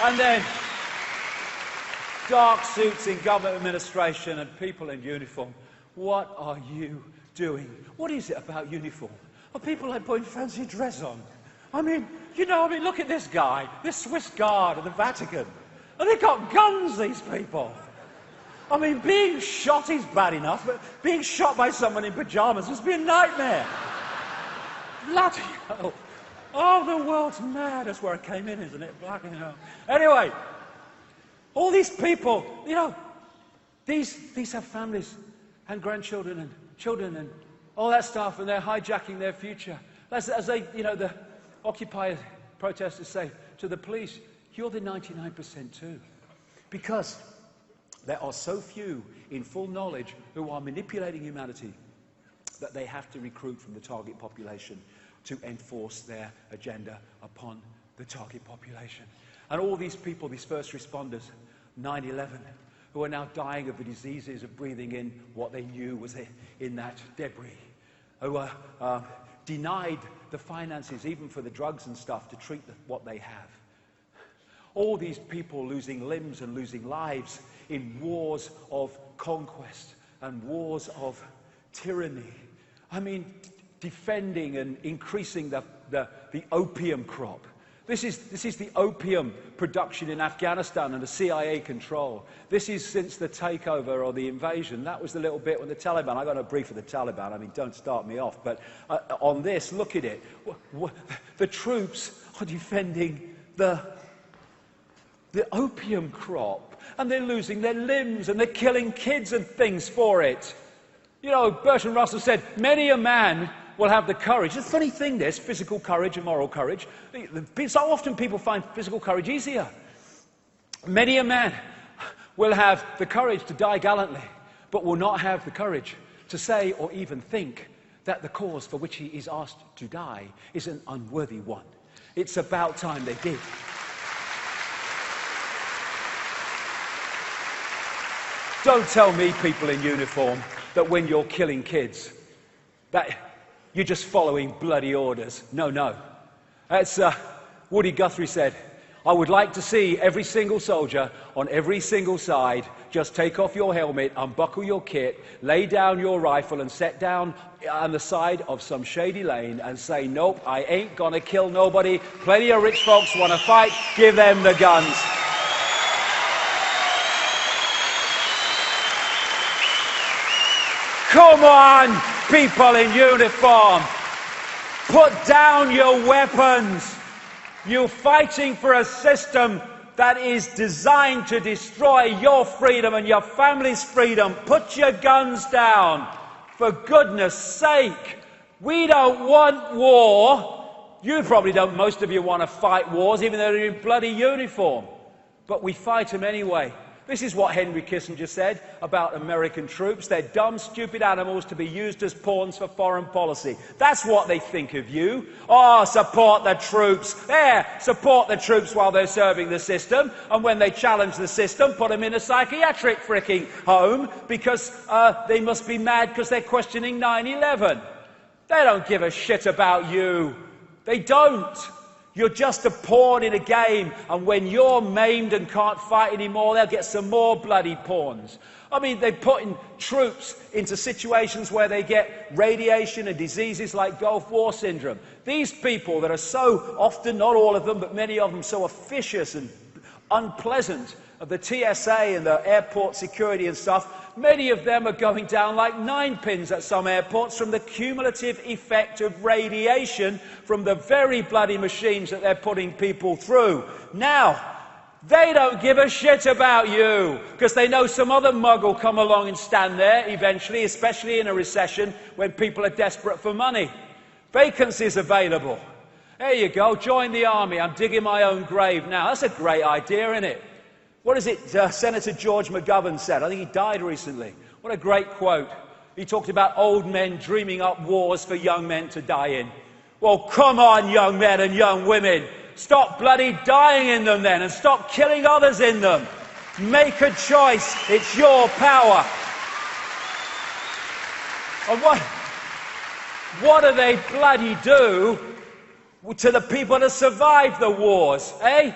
And then dark suits in government administration and people in uniform. What are you doing? What is it about uniform? Are people like putting fancy dress on? I mean, look at this guy, this Swiss guard at the Vatican. And they've got guns, these people. I mean, being shot is bad enough, but being shot by someone in pyjamas must be a nightmare. Bloody hell. Oh, the world's mad. That's where it came in, isn't it? Bloody hell. Anyway, all these people, these have families and grandchildren and children and all that stuff, and they're hijacking their future. As they, the Occupy protesters say to the police, you're the 99% too. Because there are so few in full knowledge who are manipulating humanity that they have to recruit from the target population to enforce their agenda upon the target population. And all these people, these first responders, 9/11, who are now dying of the diseases of breathing in what they knew was in that debris, who are denied the finances even for the drugs and stuff to treat what they have. All these people losing limbs and losing lives in wars of conquest and wars of tyranny. I mean, defending and increasing the opium crop. This is the opium production in Afghanistan and the CIA control. This is since the takeover or the invasion. That was the little bit when the Taliban, I got a brief for the Taliban, I mean, don't start me off, but on this, look at it. The troops are defending the opium crop, and they're losing their limbs, and they're killing kids and things for it. Bertrand Russell said, many a man will have the courage. It's a funny thing, this, physical courage and moral courage. So often people find physical courage easier. Many a man will have the courage to die gallantly, but will not have the courage to say or even think that the cause for which he is asked to die is an unworthy one. It's about time they did. Don't tell me, people in uniform, that when you're killing kids, that you're just following bloody orders. No. As Woody Guthrie said, I would like to see every single soldier on every single side just take off your helmet, unbuckle your kit, lay down your rifle and sit down on the side of some shady lane and say, nope, I ain't gonna kill nobody. Plenty of rich folks want to fight, give them the guns. Come on, people in uniform. Put down your weapons. You're fighting for a system that is designed to destroy your freedom and your family's freedom. Put your guns down. For goodness sake. We don't want war. You probably don't, most of you want to fight wars, even though they're in bloody uniform. But we fight them anyway. This is what Henry Kissinger said about American troops. They're dumb, stupid animals to be used as pawns for foreign policy. That's what they think of you. Oh, support the troops. There, support the troops while they're serving the system. And when they challenge the system, put them in a psychiatric fricking home because they must be mad because they're questioning 9/11. They don't give a shit about you. They don't. You're just a pawn in a game, and when you're maimed and can't fight anymore, they'll get some more bloody pawns. I mean, they're putting troops into situations where they get radiation and diseases like Gulf War syndrome. These people that are so often, not all of them, but many of them, so officious and unpleasant of the TSA and the airport security and stuff, many of them are going down like 9 pins at some airports from the cumulative effect of radiation from the very bloody machines that they're putting people through. Now, they don't give a shit about you because they know some other mug will come along and stand there eventually, especially in a recession when people are desperate for money. Vacancies available. There you go, join the army. I'm digging my own grave now. That's a great idea, isn't it? What is it Senator George McGovern said? I think he died recently. What a great quote. He talked about old men dreaming up wars for young men to die in. Well, come on, young men and young women. Stop bloody dying in them then and stop killing others in them. Make a choice. It's your power. And what do they bloody do to the people that survived the wars, eh?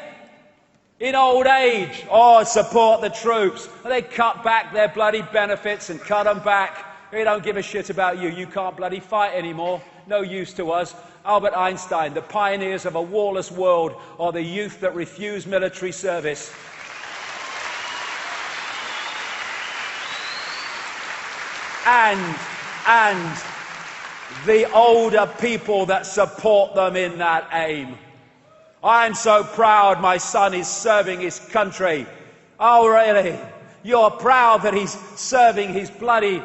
In old age, oh, support the troops. And they cut back their bloody benefits and cut them back. They don't give a shit about you. You can't bloody fight anymore. No use to us. Albert Einstein, the pioneers of a warless world are the youth that refuse military service. And the older people that support them in that aim. I'm so proud my son is serving his country. Oh, really? You're proud that he's serving his bloody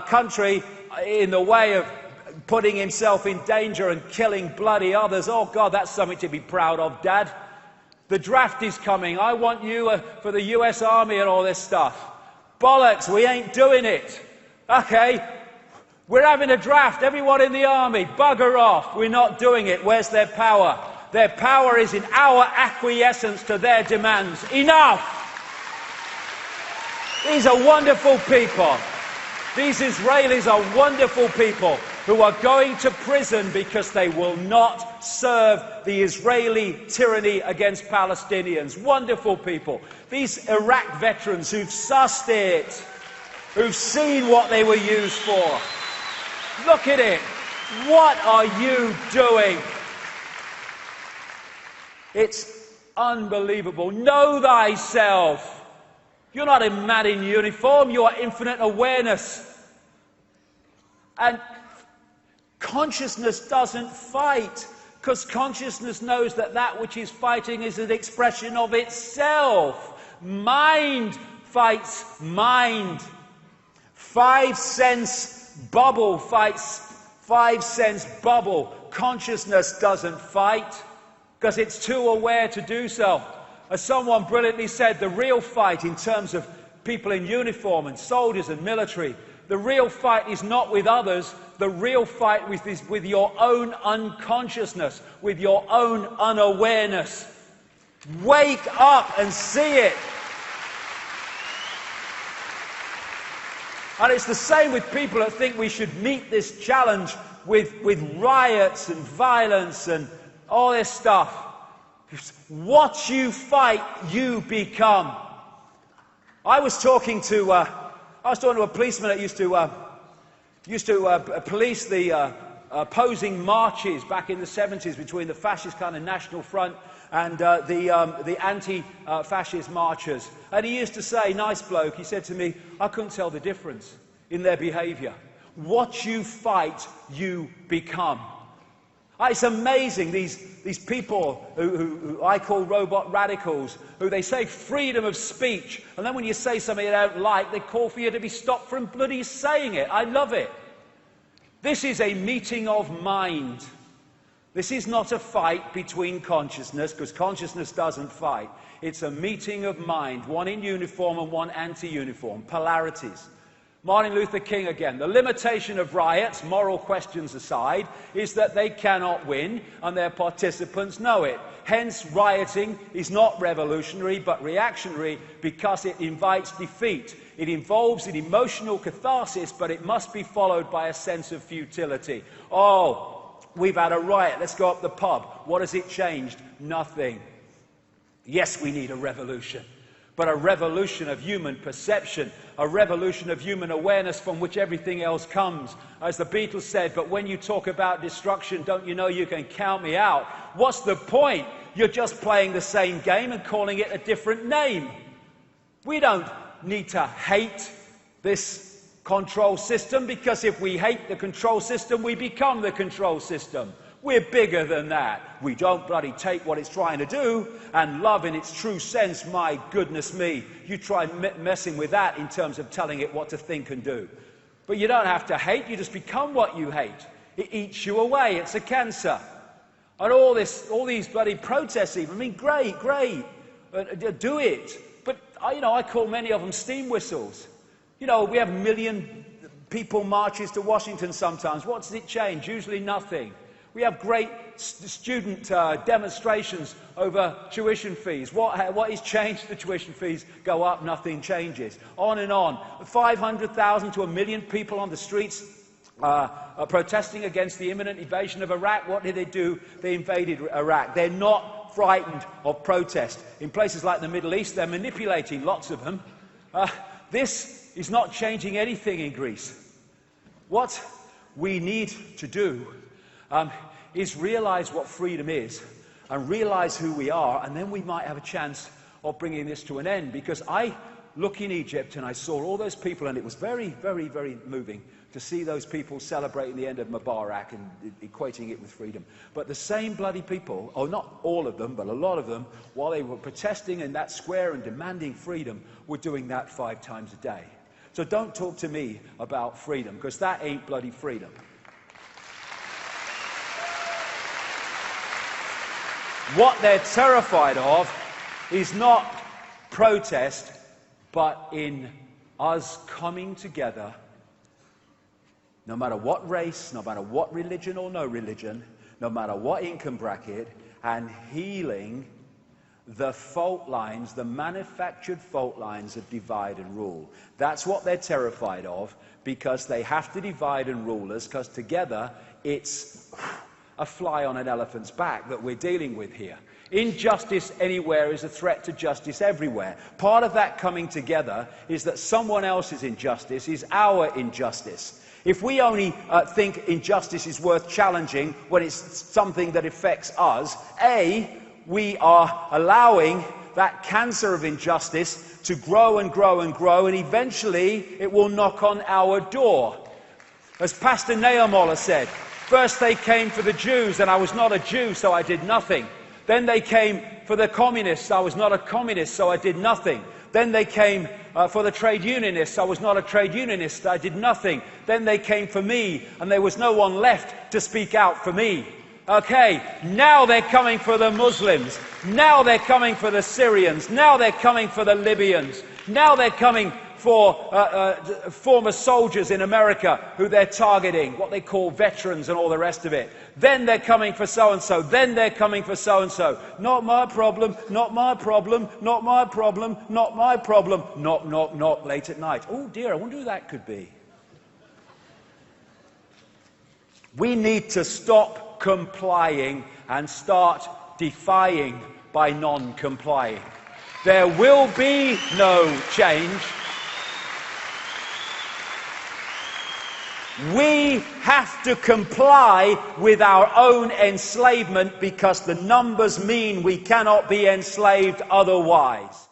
country in the way of putting himself in danger and killing bloody others. Oh, God, that's something to be proud of, Dad. The draft is coming. I want you for the US Army and all this stuff. Bollocks, we ain't doing it. Okay, we're having a draft. Everyone in the army, bugger off. We're not doing it. Where's their power? Their power is in our acquiescence to their demands. Enough! These are wonderful people. These Israelis are wonderful people who are going to prison because they will not serve the Israeli tyranny against Palestinians. Wonderful people. These Iraq veterans who've sussed it, who've seen what they were used for. Look at it. What are you doing? It's unbelievable. Know thyself. You're not a man in uniform. You are infinite awareness. And consciousness doesn't fight, because consciousness knows that that which is fighting is an expression of itself. Mind fights mind. 5 sense bubble fights 5 sense bubble. Consciousness doesn't fight because it's too aware to do so. As someone brilliantly said, the real fight in terms of people in uniform and soldiers and military, the real fight is not with others. The real fight is with your own unconsciousness, with your own unawareness. Wake up and see it. And it's the same with people that think we should meet this challenge with riots and violence and all this stuff. What you fight, you become. I was talking to a policeman that used to police the opposing marches back in the 70s between the fascist kind of National Front and the anti-fascist marchers. And he used to say, nice bloke, he said to me, I couldn't tell the difference in their behaviour. What you fight, you become. It's amazing, these people who I call robot radicals, who they say freedom of speech, and then when you say something they don't like, they call for you to be stopped from bloody saying it. I love it. This is a meeting of mind. This is not a fight between consciousness, because consciousness doesn't fight. It's a meeting of mind, one in uniform and one anti-uniform, polarities. Martin Luther King again. The limitation of riots, moral questions aside, is that they cannot win and their participants know it. Hence, rioting is not revolutionary but reactionary because it invites defeat. It involves an emotional catharsis, but it must be followed by a sense of futility. Oh, we've had a riot, let's go up the pub. What has it changed? Nothing. Yes, we need a revolution. But a revolution of human perception, a revolution of human awareness from which everything else comes. As the Beatles said, but when you talk about destruction, don't you know you can count me out? What's the point? You're just playing the same game and calling it a different name. We don't need to hate this control system, because if we hate the control system, we become the control system. We're bigger than that. We don't bloody take what it's trying to do and love in its true sense. My goodness me. You try messing with that in terms of telling it what to think and do. But you don't have to hate. You just become what you hate. It eats you away. It's a cancer. And all these bloody protests even. I mean, great. Do it. But, I call many of them steam whistles. We have 1 million people marches to Washington sometimes. What does it change? Usually nothing. We have great student demonstrations over tuition fees. What is changed? The tuition fees go up, nothing changes. On and on. 500,000 to 1 million people on the streets protesting against the imminent invasion of Iraq. What did they do? They invaded Iraq. They're not not frightened of protest. In places like the Middle East, they're manipulating lots of them. This is not changing anything in Greece. What we need to do is realize what freedom is and realize who we are, and then we might have a chance of bringing this to an end. Because I look in Egypt and I saw all those people, and it was very, very, very moving to see those people celebrating the end of Mubarak and equating it with freedom. But the same bloody people, or not all of them, but a lot of them, while they were protesting in that square and demanding freedom, were doing that 5 times a day. So don't talk to me about freedom, because that ain't bloody freedom. What they're terrified of is not protest, but in us coming together, no matter what race, no matter what religion or no religion, no matter what income bracket, and healing the fault lines, the manufactured fault lines of divide and rule. That's what they're terrified of, because they have to divide and rule us, because together it's a fly on an elephant's back that we're dealing with here. Injustice anywhere is a threat to justice everywhere. Part of that coming together is that someone else's injustice is our injustice. If we only think injustice is worth challenging when it's something that affects us, we are allowing that cancer of injustice to grow and grow and grow, and eventually it will knock on our door. As Pastor Nehemiah said, first they came for the Jews, and I was not a Jew, so I did nothing. Then they came for the communists. I was not a communist, so I did nothing. Then they came for the trade unionists. I was not a trade unionist. I did nothing. Then they came for me, and there was no one left to speak out for me. Okay, now they're coming for the Muslims. Now they're coming for the Syrians. Now they're coming for the Libyans. Now they're coming for former soldiers in America who they're targeting, what they call veterans and all the rest of it. Then they're coming for so-and-so. Then they're coming for so-and-so. Not my problem, not my problem, not my problem, not my problem. Knock, knock, knock, late at night. Oh dear, I wonder who that could be. We need to stop complying and start defying by non-complying. There will be no change. We have to comply with our own enslavement, because the numbers mean we cannot be enslaved otherwise.